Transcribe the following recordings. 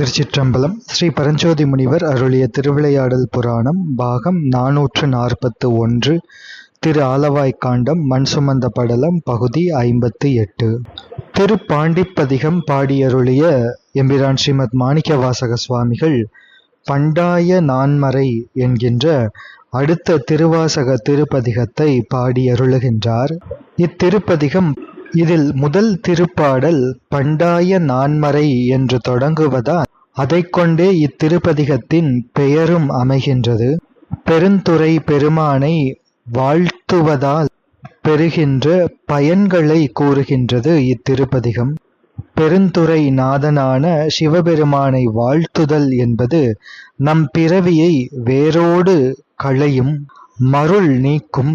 திருச்சிற்றம்பலம். ஸ்ரீ பரஞ்சோதி முனிவர் அருளிய திருவிளையாடல் புராணம் பாகம் 441. திரு ஆலவாய்க்காண்டம் மண் சுமந்த படலம் பகுதி 58. திரு பாண்டிப்பதிகம் பாடியருளிய எம்பிரான் ஸ்ரீமத் மாணிக்கவாசக சுவாமிகள் பண்டாய நான்மறை என்கின்ற அடுத்த திருவாசக திருப்பதிகத்தை பாடியருளுகின்றார். இத்திருப்பதிகம் இதில் முதல் திருப்பாடல் பண்டாய நான்மறை என்று தொடங்குவதால் அதைக் கொண்டே இத்திருப்பதிகத்தின் பெயரும் அமைகின்றது. பெருந்துறை பெருமானை வாழ்த்துவதால் பெறுகின்ற பயன்களை கூறுகின்றது இத்திருப்பதிகம். பெருந்துறை நாதனான சிவபெருமானை வாழ்த்துதல் என்பது நம் பிறவியை வேரோடு களையும், மருள் நீக்கும்.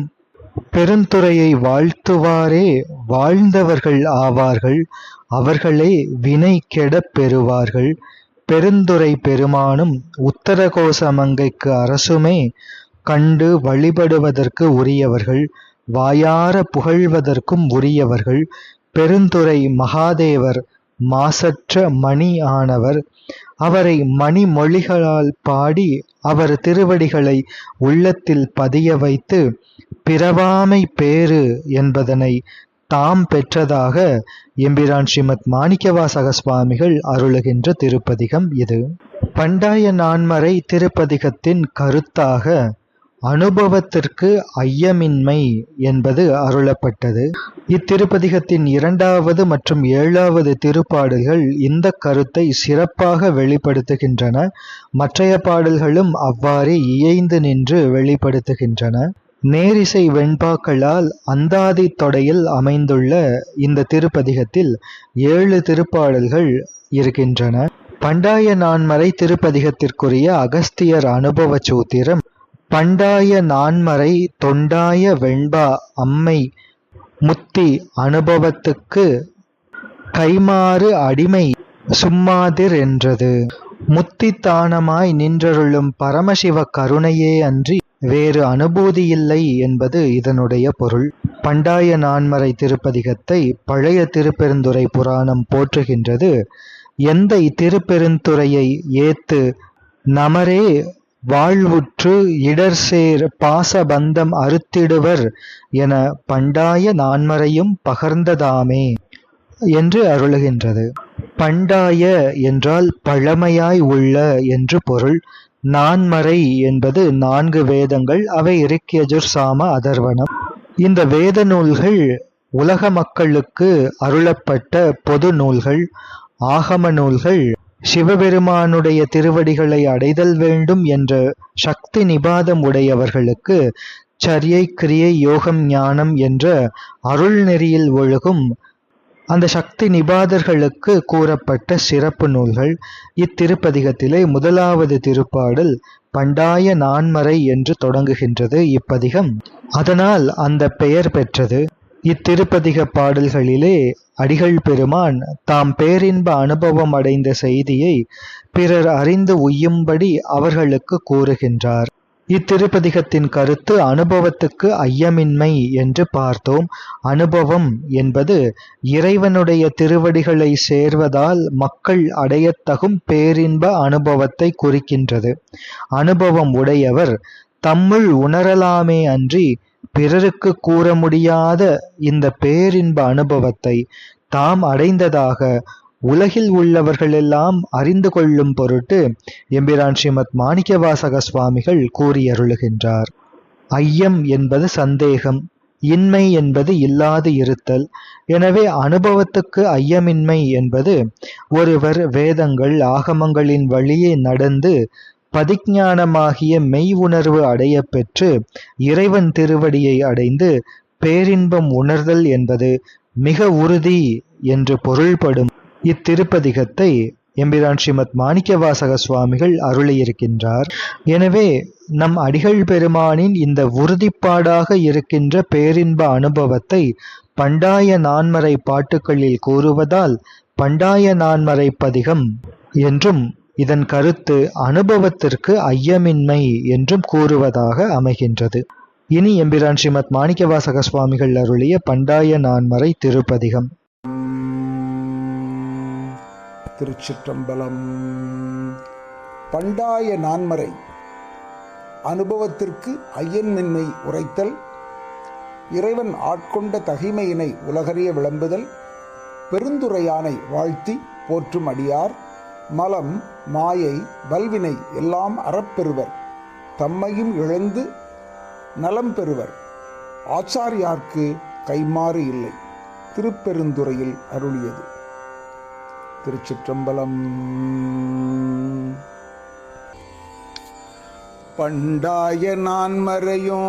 பெருந்துறையை வாழ்த்துவாரே வாழ்ந்தவர்கள் ஆவார்கள், அவர்களே வினை கெடப் பெறுவார்கள். பெருந்துறை பெருமானும் உத்தரகோசமங்கைக்கு அரசுமே கண்டு வழிபடுவதற்கு உரியவர்கள், வாயார புகழ்வதற்கும் உரியவர்கள். பெருந்துறை மகாதேவர் மாசற்ற மணி ஆனவர். அவரை மணிமொழிகளால் பாடி அவர் திருவடிகளை உள்ளத்தில் பதிய வைத்து பிறவாமை பேறு என்பதனை தாம் பெற்றதாக எம்பிரான் ஸ்ரீமத் மாணிக்கவாசக சுவாமிகள் அருளுகின்ற திருப்பதிகம் இது. பண்டாய நான்மறை திருப்பதிகத்தின் கருத்தாக அனுபவத்திற்கு ஐயமின்மை என்பது அருளப்பட்டது. இத்திருப்பதிகத்தின் 2வது மற்றும் 7வது திருப்பாடல்கள் இந்த கருத்தை சிறப்பாக வெளிப்படுத்துகின்றன. மற்றைய பாடல்களும் அவ்வாறே இயைந்து நின்று வெளிப்படுத்துகின்றன. நேரிசை வெண்பாக்களால் அந்தாதி தொடையில் அமைந்துள்ள இந்த திருப்பதிகத்தில் 7 திருப்பாடல்கள் இருக்கின்றன. பண்டாய நான்மறை திருப்பதிகத்திற்குரிய அகஸ்தியர் அனுபவ சூத்திரம்: பண்டாய நான்மறை தொண்டாய வெண்பா அம்மை முத்தி அனுபவத்துக்கு கைமாறு அடிமை சும்மாதிர் என்றது. முத்தி தானமாய் நின்றருளும் பரமசிவ கருணையே அன்றி வேறு அனுபூதியில்லை என்பது இதனுடைய பொருள். பண்டாய நான்மறை திருப்பதிகத்தை பழைய திருப்பெருந்துறை புராணம் போற்றுகின்றது. எந்த இத்திருப்பெருந்துறையை ஏத்து நமரே வாழ்வுற்று இடர்சேர் பாசபந்தம் அறுத்திடுவர் என பண்டாய நான்மறையும் பகர்ந்ததாமே என்று அருளுகின்றது. பண்டாய என்றால் பழமையாய் உள்ள என்று பொருள். நான்மறை என்பது 4 வேதங்கள். அவை ரிக், யஜுர், சாம, அதர்வணம். இந்த வேத நூல்கள் உலக மக்களுக்கு அருளப்பட்ட பொது நூல்கள், ஆகம நூல்கள். சிவபெருமானுடைய திருவடிகளை அடைதல் வேண்டும் என்ற சக்தி நிபாதம் உடையவர்களுக்கு சரியை, கிரியை, யோகம், ஞானம் என்ற அருள் நெறியில் ஒழுகும் அந்த சக்தி நிபாதர்களுக்கு கூறப்பட்ட சிறப்பு நூல்கள். இத்திருப்பதிகத்திலே 1வது திருப்பாடல் பண்டாய நான்மறை என்று தொடங்குகின்றது இப்பதிகம். அதனால் அந்த பெயர் பெற்றது. இத்திருப்பதிக பாடல்களிலே அடிகள் பெருமான் தாம் பேரின்ப அனுபவம் அடைந்த செய்தியை பிறர் அறிந்து உய்யும்படி அவர்களுக்கு கூறுகின்றார். இத்திருப்பதிகத்தின் கருத்து அனுபவத்துக்கு ஐயமின்மை என்று பார்த்தோம். அனுபவம் என்பது இறைவனுடைய திருவடிகளை சேர்வதால் மக்கள் அடையத்தகும் பேரின்ப அனுபவத்தை குறிக்கின்றது. அனுபவம் உடையவர் தம்முள் உணரலாமே அன்றி பிறருக்கு கூற முடியாத இந்த பேரின்ப அனுபவத்தை தாம் அடைந்ததாக உலகில் உள்ளவர்களெல்லாம் அறிந்து கொள்ளும் பொருட்டு எம்பிரான் ஸ்ரீமத் மாணிக்கவாசக சுவாமிகள் கூறியருளுகின்றார். ஐயம் என்பது சந்தேகம், இன்மை என்பது இல்லாது இருத்தல். எனவே அனுபவத்துக்கு ஐயமின்மை என்பது ஒருவர் வேதங்கள் ஆகமங்களின் வழியே நடந்து பதிஞானமாகிய மெய் உணர்வு அடைய பெற்று இறைவன் திருவடியை அடைந்து பேரின்பம் உணர்தல் என்பது மிக உறுதி என்று பொருள்படும். இத்திருப்பதிகத்தை எம்பிரான் ஸ்ரீமத் மாணிக்கவாசக சுவாமிகள் அருளியிருக்கின்றார். எனவே நம் அடிகள் பெருமானின் இந்த உறுதிப்பாடாக இருக்கின்ற பேரின்ப அனுபவத்தை பண்டாய நான்மறை பாட்டுக்களில் கூறுவதால் பண்டாய நான்மறை பதிகம் என்றும், இதன் கருத்து அனுபவத்திற்கு ஐயமின்மை என்றும் கூறுவதாக அமைகின்றது. இனி எம்பிரான் ஸ்ரீமத் மாணிக்கவாசக சுவாமிகள் அருளிய பண்டாய நான்மறை திருப்பதிகம். திருச்சிற்றம்பலம். பண்டாய நான்மறை அனுபவத்திற்கு ஐயன்மின்மை உரைத்தல், இறைவன் ஆட்கொண்ட தகைமையினை உலகறிய விளம்புதல், பெருந்துரையானை வாழ்த்தி போற்றும் அடியார் மலம் மாயை வல்வினை எல்லாம் அறப்பெறுவர், தம்மையும் இழந்து நலம் பெறுவர், ஆச்சாரியார்க்கு கைமாறு இல்லை. திருப்பெருந்துறையில் அருளியது. திருச்சிற்றம்பலம். பண்டாய நான்மறையோ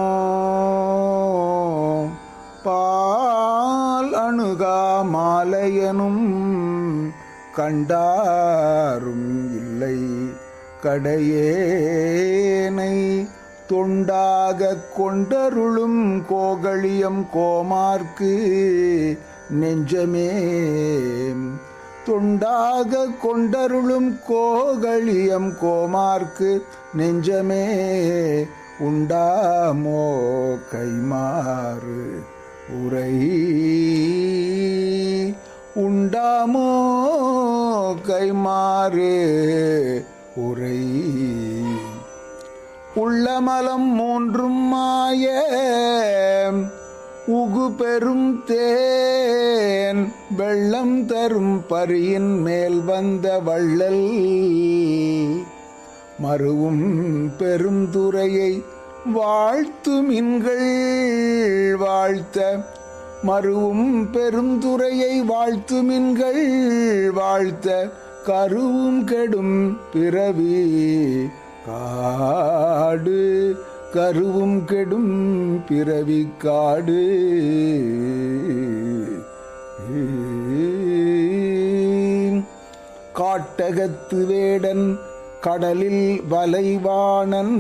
பால் அணுகா மாலையனும் கண்டாரும் இல்லை கடையேனை தொண்டாக கொண்டருளும் கோகழியம் கோமார்க்கு நெஞ்சமே, தொண்டாக கொண்டருளும் கோகழியம் கோமார்க்கு நெஞ்சமே, உண்டாமோ கைமாறு உரை, உண்டாமோ கைமாறு உரை. உள்ளமலம் மூன்றும் மாய உகு பெரும் தேன் வெள்ளம் தரும் பரியின் மேல் வந்த வள்ளல், மருவும் பெரும் துறையை வாழ்த்துமின்கள் வாழ்த்த, மருவும் பெரும் துறையை வாழ்த்துமின்கள் வாழ்த்த, கருவும் கெடும் பிறவி காடு, கருவும் கெடும் பிறவி காடு. காட்டகத்து வேடன் கடலில் வலைவாணன்,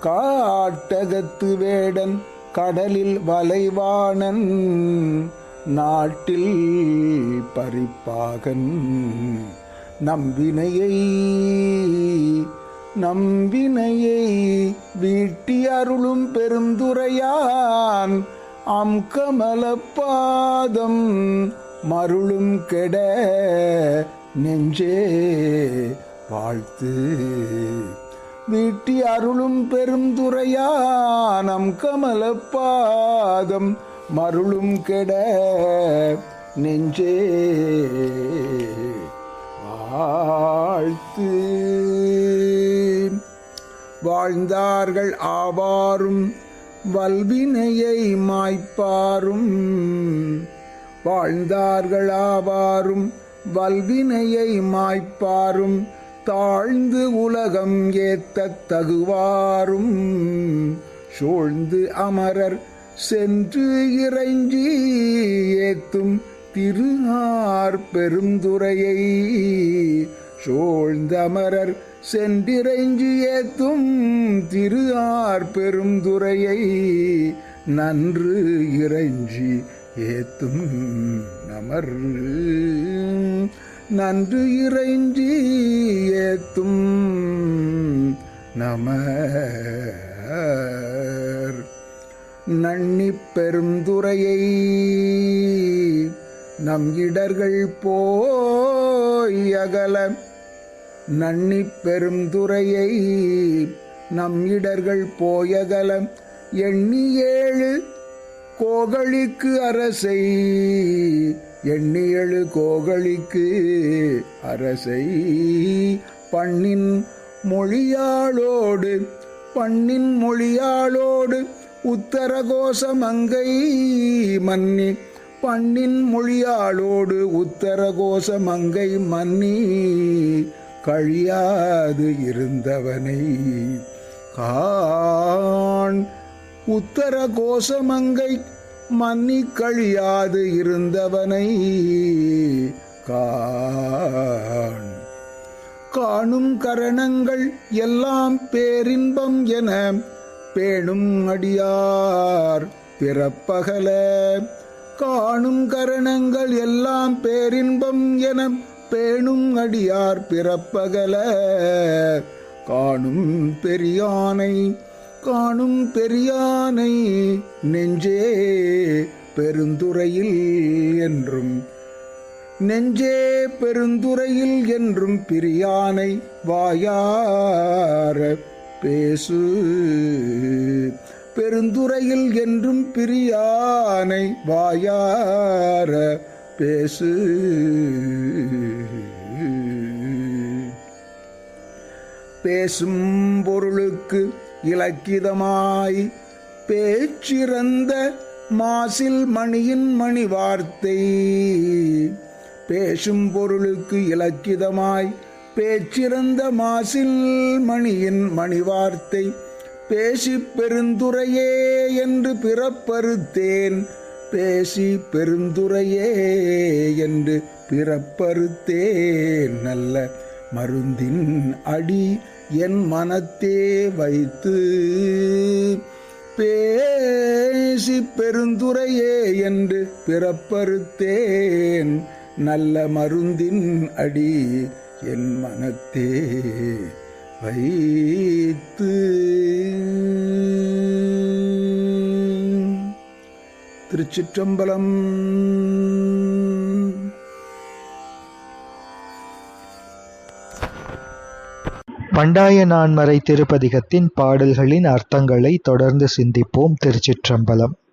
காட்டகத்து வேடன் கடலில் வலைவாணன், நாட்டில் பறிப்பாகன் நம்பினையை, நம்பினையை வீட்டி அருளும் பெருந்துரையான் அம்கமலப்பாதம் மருளும் கெட நெஞ்சே வாழ்த்து. வீட்டி அருளும் பெருந்துரையான் அம்கமலப்பாதம் மருளும் கெட நெஞ்சே வாழ்த்து. வாழ்ந்தார்கள் ஆவாரும் வல்வினையை மாய்ப்பாரும், வாழ்ந்தார்கள் ஆவாரும் வல்வினையை மாய்ப்பாரும், தாழ்ந்து உலகம் ஏத்தத் தகுவாரும், சூழ்ந்து அமரர் சென்று இறைஞ்சி ஏத்தும் திருஆர் பெருந்துறையை, சூழ்ந்த அமரர் சென்றிறைஞ்சி ஏத்தும் திருஆர் பெருந்துறையை, நன்று இறைஞ்சி ஏத்தும் நமர், நன்று இறைஞ்சி ஏத்தும் நமர். நன்னி பெருந்துறையை நம் இடர்கள் போய் அகல, நன்னி பெருந்துறையை நம் இடர்கள் போயகல, எண்ணி ஏழு கோகழிக்கு அரசை, எண்ணி ஏழு கோகழிக்கு அரசை, பண்ணின் மொழியாளோடு, பண்ணின் மொழியாளோடு உத்தரகோச மங்கை மன்னி, பண்ணின் மொழியாளோடு உத்தரகோச மங்கை மன்னி, கழியாது இருந்தவனை காண், உத்தரகோச மங்கை மன்னி கழியாது இருந்தவனை காண். காணும் கரணங்கள் எல்லாம் பேரின்பம் என பேணும் அடியார் பிறப்பகல, காணும் கரணங்கள் எல்லாம் பேரின்பம் என பேணும் அடியார் பிறப்பகல, காணும் பெரியானை, காணும் பெரியானை நெஞ்சே பெருந்துறையில் என்றும் நெஞ்சே பெருந்துறையில் என்றும் பிரியானை வாயார பேசு. பெருந்துறையில் என்றும் பிரியானை வாயார பேசு. பேசும் பொருளுக்கு இலக்கிதமாய் பேச்சிறந்த மாசில் மணியின் மணி வார்த்தை. பேசும் பொருளுக்கு இலக்கிதமாய் பேச்சிறந்த மாசில் மணியின் மணி வார்த்தை. பேசி பெருந்துரையே என்று பிறப்பறுத்தேன். பேசி பெருந்துரையே என்று பிறப்பறுத்தேன். நல்ல மருந்தின் அடி என் மனத்தே வைத்து. பேசி பெருந்துரையே என்று பிறப்பறுத்தேன். நல்ல மருந்தின் அடி என் மனத்தே வைத்து. திருச்சிற்றம்பலம். பண்டாய நான்மறை திருப்பதிகத்தின் பாடல்களின் அர்த்தங்களை தொடர்ந்து சிந்திப்போம். திருச்சிற்றம்பலம்.